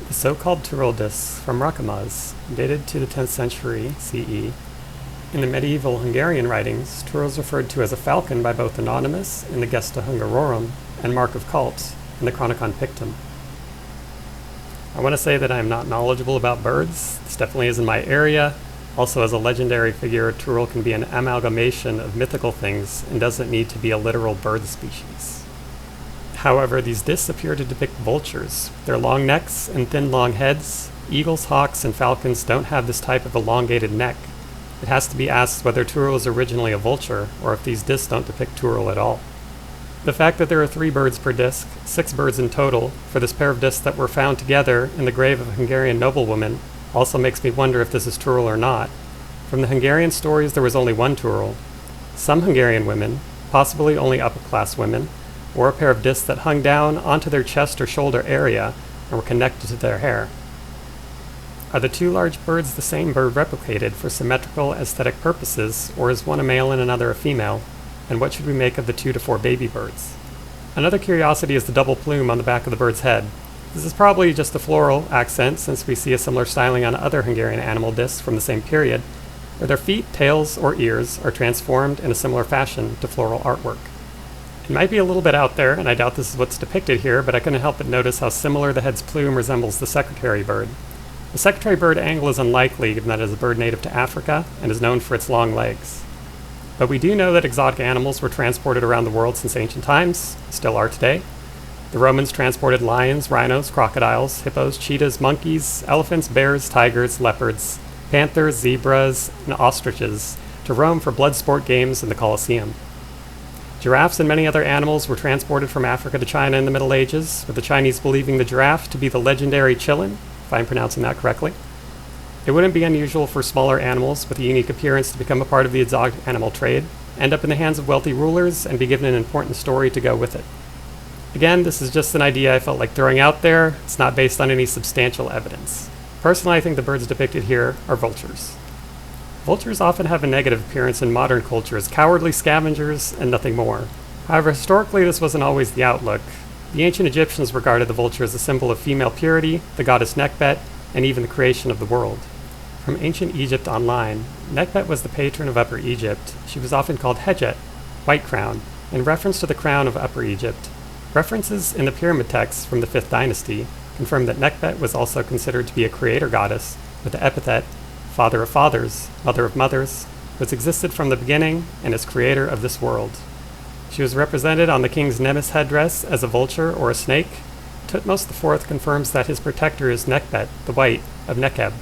The so-called Turul discs from Rakamaz, dated to the 10th century CE. In the medieval Hungarian writings, Turul is referred to as a falcon by both Anonymous in the Gesta Hungarorum and Mark of Celts in the Chronicon Pictum. I want to say that I am not knowledgeable about birds. This definitely isn't my area. Also, as a legendary figure, Turul can be an amalgamation of mythical things and doesn't need to be a literal bird species. However, these discs appear to depict vultures. Their long necks and thin long heads. Eagles, hawks, and falcons don't have this type of elongated neck. It has to be asked whether Turul was originally a vulture, or if these discs don't depict Turul at all. The fact that there are 3 birds per disc, 6 birds in total, for this pair of discs that were found together in the grave of a Hungarian noblewoman also makes me wonder if this is Turul or not. From the Hungarian stories, there was only one Turul. Some Hungarian women, possibly only upper-class women, wore a pair of discs that hung down onto their chest or shoulder area and were connected to their hair. Are the 2 large birds the same bird replicated for symmetrical aesthetic purposes, or is one a male and another a female? And what should we make of the 2 to 4 baby birds? Another curiosity is the double plume on the back of the bird's head. This is probably just a floral accent, since we see a similar styling on other Hungarian animal discs from the same period, where their feet, tails, or ears are transformed in a similar fashion to floral artwork. It might be a little bit out there, and I doubt this is what's depicted here, but I couldn't help but notice how similar the head's plume resembles the secretary bird. The secretary bird angle is unlikely, given that it is a bird native to Africa and is known for its long legs. But we do know that exotic animals were transported around the world since ancient times, still are today. The Romans transported lions, rhinos, crocodiles, hippos, cheetahs, monkeys, elephants, bears, tigers, leopards, panthers, zebras, and ostriches to Rome for blood sport games in the Colosseum. Giraffes and many other animals were transported from Africa to China in the Middle Ages, with the Chinese believing the giraffe to be the legendary Qilin, if I'm pronouncing that correctly. It wouldn't be unusual for smaller animals with a unique appearance to become a part of the exotic animal trade, end up in the hands of wealthy rulers, and be given an important story to go with it. Again, this is just an idea I felt like throwing out there. It's not based on any substantial evidence. Personally, I think the birds depicted here are vultures. Vultures often have a negative appearance in modern culture as cowardly scavengers and nothing more. However, historically this wasn't always the outlook. The ancient Egyptians regarded the vulture as a symbol of female purity, the goddess Nekhbet, and even the creation of the world. From ancient Egypt online, Nekhbet was the patron of Upper Egypt. She was often called Hedjet, white crown, in reference to the crown of Upper Egypt. References in the pyramid texts from the 5th dynasty confirm that Nekhbet was also considered to be a creator goddess, with the epithet Father of Fathers, Mother of Mothers, which existed from the beginning and is creator of this world. She was represented on the king's Nemes headdress as a vulture or a snake. Thutmose IV confirms that his protector is Nekhbet, the White, of Nekheb.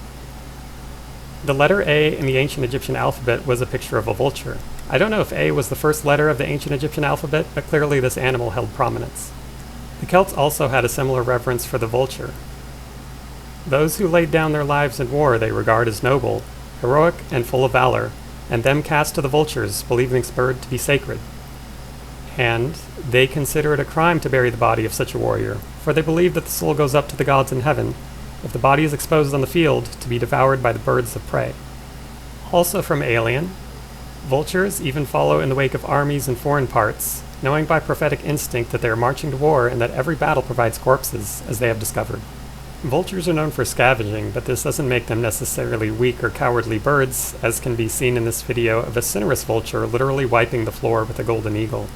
The letter A in the ancient Egyptian alphabet was a picture of a vulture. I don't know if A was the first letter of the ancient Egyptian alphabet, but clearly this animal held prominence. The Celts also had a similar reverence for the vulture. Those who laid down their lives in war they regard as noble, heroic, and full of valor, and them cast to the vultures, believing this bird to be sacred. And they consider it a crime to bury the body of such a warrior, for they believe that the soul goes up to the gods in heaven, if the body is exposed on the field to be devoured by the birds of prey. Also from Alien, vultures even follow in the wake of armies in foreign parts, knowing by prophetic instinct that they are marching to war and that every battle provides corpses, as they have discovered. Vultures are known for scavenging, but this doesn't make them necessarily weak or cowardly birds, as can be seen in this video of a cinereous vulture literally wiping the floor with a golden eagle.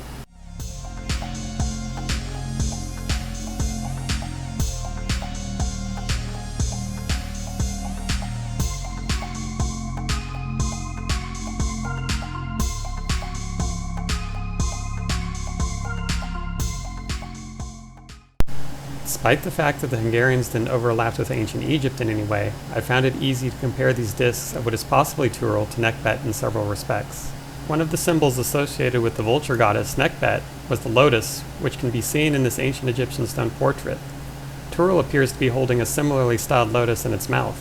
Despite the fact that the Hungarians didn't overlap with ancient Egypt in any way, I found it easy to compare these discs of what is possibly Turul to Nekhbet in several respects. One of the symbols associated with the vulture goddess Nekhbet was the lotus, which can be seen in this ancient Egyptian stone portrait. Turul appears to be holding a similarly styled lotus in its mouth.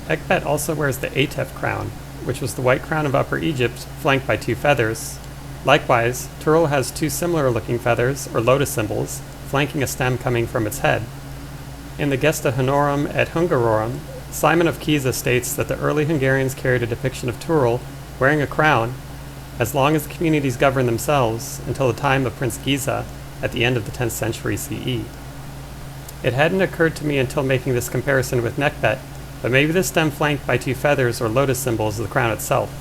Nekhbet also wears the Atef crown, which was the white crown of Upper Egypt, flanked by 2 feathers. Likewise, Turul has 2 similar-looking feathers, or lotus symbols, flanking a stem coming from its head. In the Gesta Honorum et Hungarorum, Simon of Kisa states that the early Hungarians carried a depiction of Turul wearing a crown as long as the communities governed themselves until the time of Prince Giza at the end of the 10th century CE. It hadn't occurred to me until making this comparison with Nekhbet, but maybe the stem flanked by two feathers or lotus symbols is the crown itself.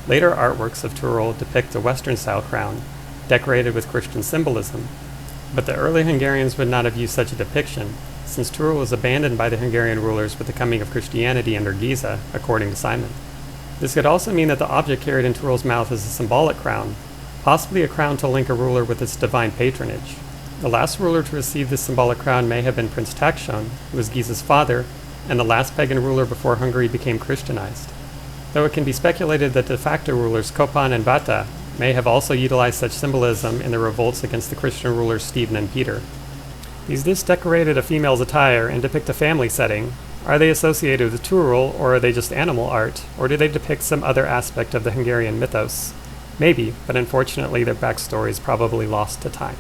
Later artworks of Turul depict a Western-style crown, decorated with Christian symbolism, but the early Hungarians would not have used such a depiction, since Turul was abandoned by the Hungarian rulers with the coming of Christianity under Giza, according to Simon. This could also mean that the object carried in Turul's mouth is a symbolic crown, possibly a crown to link a ruler with its divine patronage. The last ruler to receive this symbolic crown may have been Prince Takshon, who was Giza's father, and the last pagan ruler before Hungary became Christianized. Though it can be speculated that de facto rulers Kopan and Bata may have also utilized such symbolism in their revolts against the Christian rulers Stephen and Peter. These discs decorated a female's attire and depict a family setting. Are they associated with Turul, or are they just animal art, or do they depict some other aspect of the Hungarian mythos? Maybe, but unfortunately their backstory is probably lost to time.